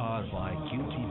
ARYQTV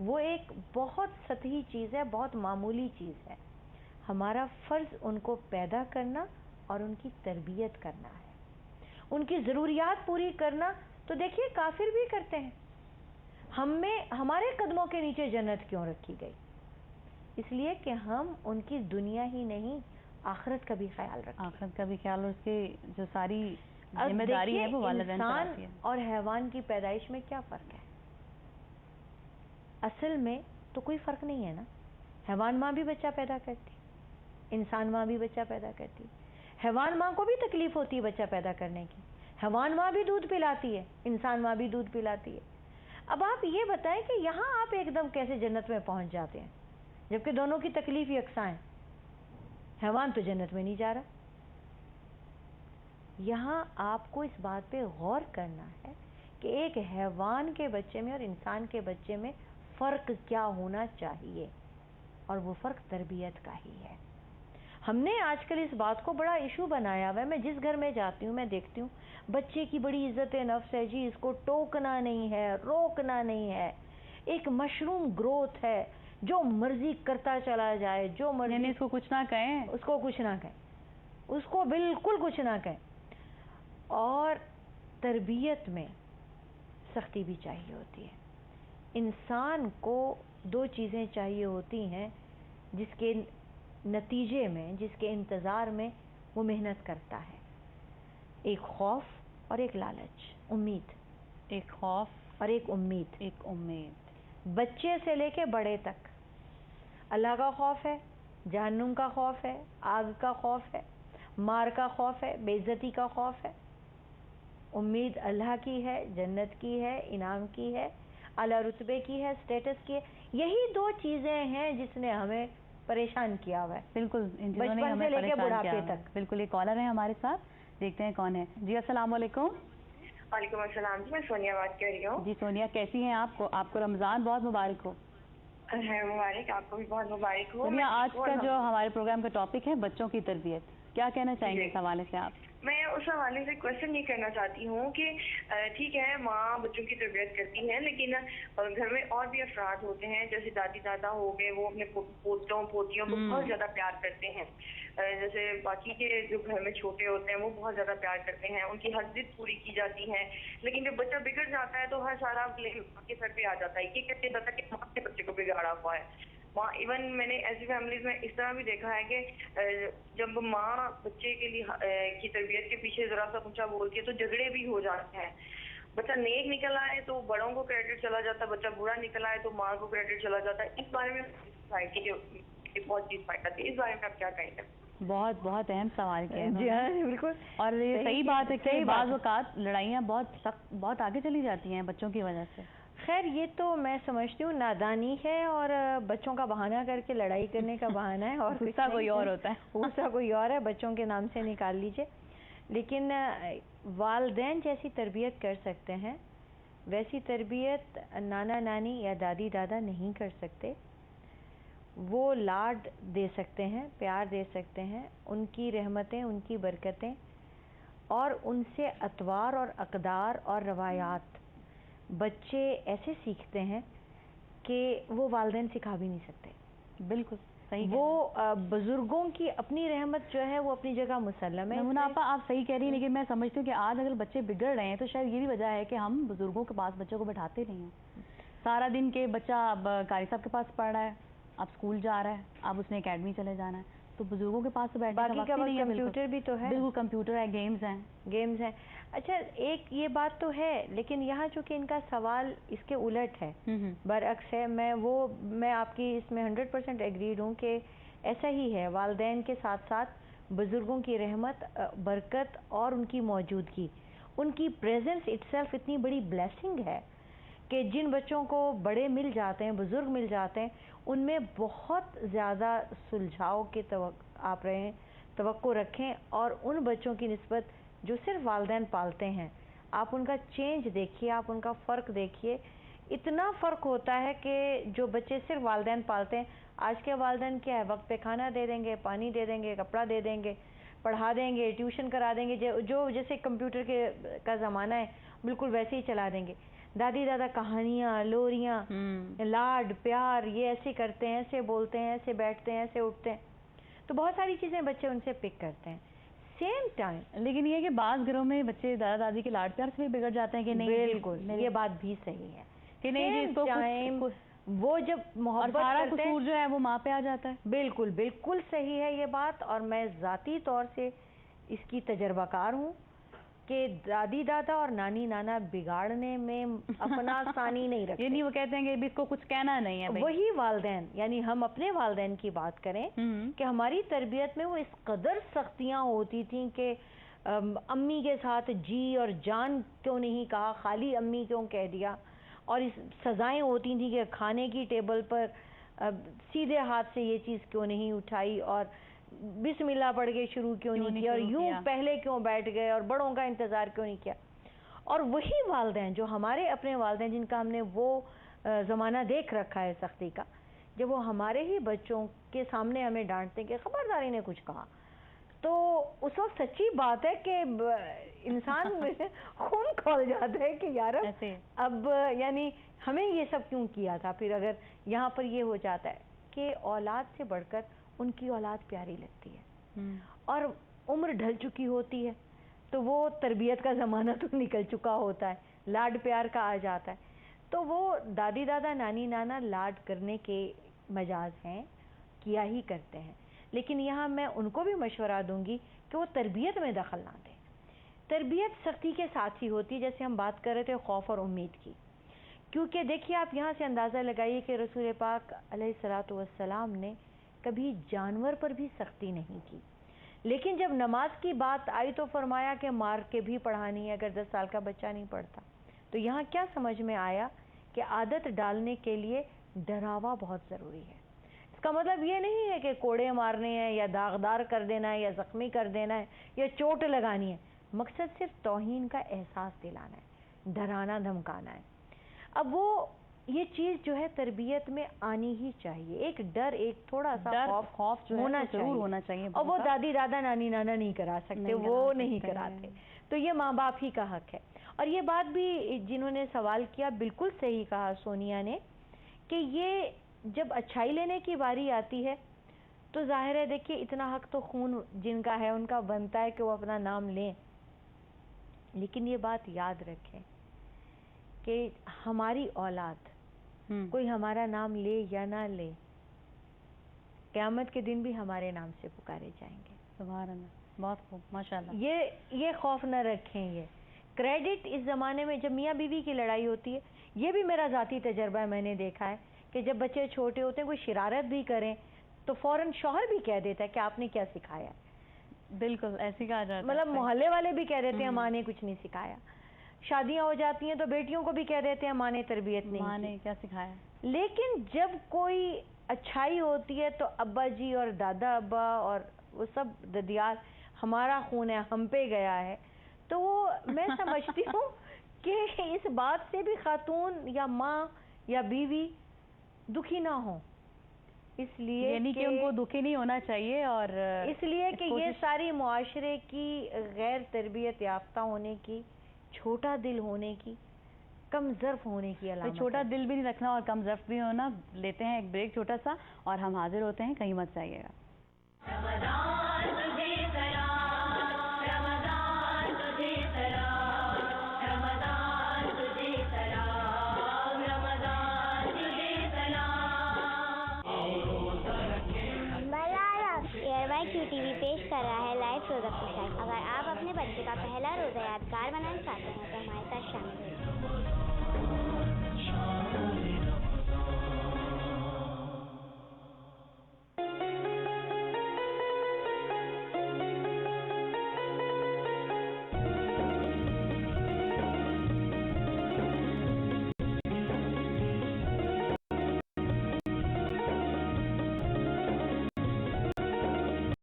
وہ ایک بہت سطحی چیز ہے, بہت معمولی چیز ہے. ہمارا فرض ان کو پیدا کرنا اور ان کی تربیت کرنا ہے, ان کی ضروریات پوری کرنا. تو دیکھیے کافر بھی کرتے ہیں. ہمارے قدموں کے نیچے جنت کیوں رکھی گئی؟ اس لیے کہ ہم ان کی دنیا ہی نہیں آخرت کا بھی خیال رکھیں. آخرت کا بھی خیال, اور اس کی جو ساری ذمہ داری ہے وہ والدین پر آتی ہے. انسان اور حیوان کی پیدائش میں کیا فرق ہے؟ اصل میں تو کوئی فرق نہیں ہے نا. حیوان ماں بھی بچہ پیدا کرتی, انسان ماں بھی بچہ پیدا کرتی. حیوان ماں کو بھی تکلیف ہوتی ہے بچہ پیدا کرنے کی. حیوان ماں بھی دودھ پلاتی ہے, انسان ماں بھی دودھ پلاتی ہے. اب آپ یہ بتائیں کہ یہاں آپ ایک دم کیسے جنت میں پہنچ جاتے ہیں جبکہ دونوں کی تکلیف یکساں ہے. حیوان تو جنت میں نہیں جا رہا. یہاں آپ کو اس بات پہ غور کرنا ہے کہ ایک حیوان کے بچے میں اور انسان کے بچے میں فرق کیا ہونا چاہیے, اور وہ فرق تربیت کا ہی ہے. ہم نے آج کل اس بات کو بڑا ایشو بنایا ہوا ہے. میں جس گھر میں جاتی ہوں میں دیکھتی ہوں بچے کی بڑی عزت نفس ہے, جی اس کو ٹوکنا نہیں ہے, روکنا نہیں ہے, ایک مشروم گروتھ ہے, جو مرضی کرتا چلا جائے, جو مرضی. یعنی اس کو کچھ نہ کہیں, اس کو کچھ نہ کہیں, اس کو بالکل کچھ نہ کہیں. اور تربیت میں سختی بھی چاہیے ہوتی ہے. انسان کو دو چیزیں چاہیے ہوتی ہیں جس کے نتیجے میں, جس کے انتظار میں وہ محنت کرتا ہے. ایک خوف اور ایک لالچ, امید. ایک خوف اور ایک امید. ایک امید. بچے سے لے کے بڑے تک اللہ کا خوف ہے, جہنم کا خوف ہے, آگ کا خوف ہے, مار کا خوف ہے, بے عزتی کا خوف ہے. امید اللہ کی ہے, جنت کی ہے, انعام کی ہے, اعلیٰ رتبے کی ہے, اسٹیٹس کی ہے. یہی دو چیزیں ہیں جس نے ہمیں پریشان کیا ہوا ہے. بالکل, بچپن سے لے کے بڑھاپے تک. بالکل. ایک کالر ہے ہمارے ساتھ, دیکھتے ہیں کون ہے. جی السلام علیکم. وعلیکم السلام جی, میں سونیا بات کر رہی ہوں. جی سونیا, کیسی ہیں آپ؟ آپ کو رمضان بہت مبارک ہو. مبارک, آپ کو بھی بہت مبارک ہو. سونیا, آج کا جو ہمارے پروگرام کا ٹاپک ہے بچوں کی تربیت, کیا کہنا چاہیں گے اس حوالے سے آپ؟ میں اس حوالے سے کوشچن یہ کرنا چاہتی ہوں کہ ٹھیک ہے ماں بچوں کی تربیت کرتی ہے, لیکن گھر میں اور بھی افراد ہوتے ہیں جیسے دادی دادا ہو گئے, وہ اپنے پوتوں پوتیوں کو بہت زیادہ پیار کرتے ہیں. جیسے باقی کے جو گھر میں چھوٹے ہوتے ہیں وہ بہت زیادہ پیار کرتے ہیں, ان کی ہر ضد پوری کی جاتی ہے. لیکن جب بچہ بگڑ جاتا ہے تو ہر سارا بلیم ماں کے سر پہ آ جاتا ہے. یہ کہتے جاتا ہے کہ ماں کے بچے کو بگاڑا ہوا ہے. ایون میں نے ایسی فیملیز میں اس طرح بھی دیکھا ہے کہ جب ماں بچے کے لیے کی تربیت کے پیچھے ذرا سا اونچا بولتی ہے تو جھگڑے بھی ہو جاتے ہیں. بچہ نیک نکل آئے تو بڑوں کو کریڈٹ چلا جاتا ہے, بچہ برا نکل آئے تو ماں کو کریڈٹ چلا جاتا ہے. اس بارے میں سوسائٹی کے بہت چیز فائدہ تھی, اس بارے میں آپ کیا کہیں گے؟ بہت بہت اہم سوال کیا ہے. جی ہاں بالکل, اور یہ صحیح بات ہے کہ بعض اوقات لڑائیاں بہت آگے چلی جاتی ہیں بچوں کی وجہ سے. خیر یہ تو میں سمجھتی ہوں نادانی ہے, اور بچوں کا بہانہ کر کے لڑائی کرنے کا بہانہ ہے, اور غصہ کوئی اور ہوتا ہے, غصہ کوئی اور ہے, بچوں کے نام سے نکال لیجئے. لیکن والدین جیسی تربیت کر سکتے ہیں ویسی تربیت نانا نانی یا دادی دادا نہیں کر سکتے. وہ لاڈ دے سکتے ہیں, پیار دے سکتے ہیں, ان کی رحمتیں, ان کی برکتیں, اور ان سے اطوار اور اقدار اور روایات بچے ایسے سیکھتے ہیں کہ وہ والدین سکھا بھی نہیں سکتے. بالکل صحیح. وہ بزرگوں کی اپنی رحمت جو ہے وہ اپنی جگہ مسلم ہے. منافع آپ صحیح کہہ رہی ہیں, لیکن میں سمجھتی ہوں کہ آج اگر بچے بگڑ رہے ہیں تو شاید یہ بھی وجہ ہے کہ ہم بزرگوں کے پاس بچوں کو بٹھاتے نہیں ہیں. سارا دن کے بچہ اب قاری صاحب کے پاس پڑھ رہا ہے, اب اسکول جا رہا ہے, اب اس نے اکیڈمی چلے جانا ہے, تو بزرگوں کے پاس تو بیٹھنے کا وقت نہیں ہے. کمپیوٹر بھی تو ہے. بالکل کمپیوٹر ہے, گیمز ہیں. اچھا ایک یہ بات تو ہے, لیکن یہاں چونکہ ان کا سوال اس کے الٹ ہے, برعکس ہے. میں آپ کی اس میں 100% ایگریڈ ہوں کہ ایسا ہی ہے. والدین کے ساتھ ساتھ بزرگوں کی رحمت, برکت اور ان کی موجودگی, ان کی پریزنس اٹسیلف اتنی بڑی بلیسنگ ہے کہ جن بچوں کو بڑے مل جاتے ہیں, بزرگ مل جاتے ہیں, ان میں بہت زیادہ سلجھاؤ کے آپ رہے ہیں, توقع رکھیں. اور ان بچوں کی نسبت جو صرف والدین پالتے ہیں, آپ ان کا چینج دیکھیے, آپ ان کا فرق دیکھیے. اتنا فرق ہوتا ہے کہ جو بچے صرف والدین پالتے ہیں, آج کے والدین کیا ہے, وقت پہ کھانا دے دیں گے, پانی دے دیں گے, کپڑا دے دیں گے, پڑھا دیں گے, ٹیوشن کرا دیں گے, جو جیسے کمپیوٹر کا زمانہ ہے بالکل ویسے ہی چلا دیں گے. دادی دادا کہانیاں، لوریاں، لاڈ پیار، یہ ایسے کرتے ہیں، ایسے بولتے ہیں، ایسے بیٹھتے ہیں، ایسے اٹھتے ہیں. تو بہت ساری چیزیں بچے ان سے پک کرتے ہیں. سیم ٹائم لیکن یہ کہ بعض گھروں میں بچے دادا دادی کے لاڈ پیار سے بھی بگڑ جاتے ہیں کہ نہیں. بالکل یہ بات بھی صحیح ہے کہ نہیں جی ٹائم وہ جب محبت سارا کرتے ہیں قصور جو ہے وہ ماں پہ آ جاتا ہے. بالکل بالکل صحیح ہے یہ بات. اور میں ذاتی طور سے اس کی تجربہ کار ہوں کہ دادی دادا اور نانی نانا بگاڑنے میں اپنا ثانی نہیں رکھتے. یعنی وہ کہتے ہیں کہ اس کو کچھ کہنا نہیں ہے. وہی والدین، یعنی ہم اپنے والدین کی بات کریں کہ ہماری تربیت میں وہ اس قدر سختیاں ہوتی تھیں کہ امی کے ساتھ جی اور جان کیوں نہیں کہا، خالی امی کیوں کہہ دیا. اور اس سزائیں ہوتی تھیں کہ کھانے کی ٹیبل پر سیدھے ہاتھ سے یہ چیز کیوں نہیں اٹھائی، اور بسم اللہ پڑھ کے شروع کیوں نہیں کیا، اور یوں پہلے کیوں بیٹھ گئے، اور بڑوں کا انتظار کیوں نہیں کیا. اور وہی والدین جو ہمارے اپنے والدین جن کا ہم نے وہ زمانہ دیکھ رکھا ہے سختی کا، جب وہ ہمارے ہی بچوں کے سامنے ہمیں ڈانٹتے کہ خبرداری نے کچھ کہا، تو اس وقت سچی بات ہے کہ انسان میں خون کھول جاتا ہے کہ یار اب یعنی ہمیں یہ سب کیوں کیا تھا. پھر اگر یہاں پر یہ ہو جاتا ہے کہ اولاد سے بڑھ کر ان کی اولاد پیاری لگتی ہے اور عمر ڈھل چکی ہوتی ہے، تو وہ تربیت کا زمانہ تو نکل چکا ہوتا ہے، لاڈ پیار کا آ جاتا ہے. تو وہ دادی دادا نانی نانا لاڈ کرنے کے مجاز ہیں، کیا ہی کرتے ہیں. لیکن یہاں میں ان کو بھی مشورہ دوں گی کہ وہ تربیت میں دخل نہ دیں. تربیت سختی کے ساتھ ہی ہوتی ہے، جیسے ہم بات کر رہے تھے خوف اور امید کی. کیونکہ دیکھیے آپ یہاں سے اندازہ لگائیے کہ رسول پاک علیہ الصلوۃ والسلام نے کبھی جانور پر بھی سختی نہیں کی، لیکن جب نماز کی بات آئی تو فرمایا کہ مار کے بھی پڑھانی ہے اگر 10 سال کا بچہ نہیں پڑھتا. تو یہاں کیا سمجھ میں آیا کہ عادت ڈالنے کے لیے ڈراوا بہت ضروری ہے. اس کا مطلب یہ نہیں ہے کہ کوڑے مارنے ہیں یا داغدار کر دینا ہے یا زخمی کر دینا ہے یا چوٹ لگانی ہے. مقصد صرف توہین کا احساس دلانا ہے، ڈرانا دھمکانا ہے. اب وہ یہ چیز جو ہے تربیت میں آنی ہی چاہیے. ایک ڈر، ایک تھوڑا سا خوف ہونا چاہیے. اور وہ دادی دادا نانی نانا نہیں کرا سکتے، وہ نہیں کراتے. تو یہ ماں باپ ہی کا حق ہے. اور یہ بات بھی جنہوں نے سوال کیا بالکل صحیح کہا سونیا نے کہ یہ جب اچھائی لینے کی باری آتی ہے تو ظاہر ہے دیکھیے اتنا حق تو خون جن کا ہے ان کا بنتا ہے کہ وہ اپنا نام لیں. لیکن یہ بات یاد رکھیں کہ ہماری اولاد کوئی ہمارا نام لے یا نہ لے، قیامت کے دن بھی ہمارے نام سے پکارے جائیں گے. سبحان اللہ، بہت خوب، ماشاءاللہ. یہ خوف نہ رکھیں. یہ کریڈٹ اس زمانے میں جب میاں بیوی کی لڑائی ہوتی ہے، یہ بھی میرا ذاتی تجربہ ہے، میں نے دیکھا ہے کہ جب بچے چھوٹے ہوتے ہیں کوئی شرارت بھی کریں تو فوراً شوہر بھی کہہ دیتا ہے کہ آپ نے کیا سکھایا ہے. بالکل ایسی کہا جاتا ہے، مطلب محلے والے بھی کہہ دیتے ہیں ماں نے کچھ نہیں سکھایا. شادیاں ہو جاتی ہیں تو بیٹیوں کو بھی کہہ دیتے ہیں ماں نے تربیت نہیں، ماں نے کیا سکھایا. لیکن جب کوئی اچھائی ہوتی ہے تو ابا جی اور دادا ابا اور وہ سب ددیال ہمارا خون ہے، ہم پہ گیا ہے. تو وہ میں سمجھتی ہوں کہ اس بات سے بھی خاتون یا ماں یا بیوی دکھی نہ ہوں، اس لیے یعنی کہ ان کو دکھی نہیں ہونا چاہیے. اور اس لیے کہ یہ ساری معاشرے کی غیر تربیت یافتہ ہونے کی، چھوٹا دل ہونے کی، کم ظرف ہونے کی علامت ہے. چھوٹا دل بھی نہیں رکھنا اور کم ظرف بھی ہونا. لیتے ہیں ایک بریک چھوٹا سا اور ہم حاضر ہوتے ہیں، کہیں مت جائیے گا. QTV پیش کر رہا ہے لائیو روزہ خوشحال. اگر آپ اپنے بچے کا پہلا روزہ یادگار بنانا چاہتے ہیں تو ہمارے ساتھ شامل ہوئے.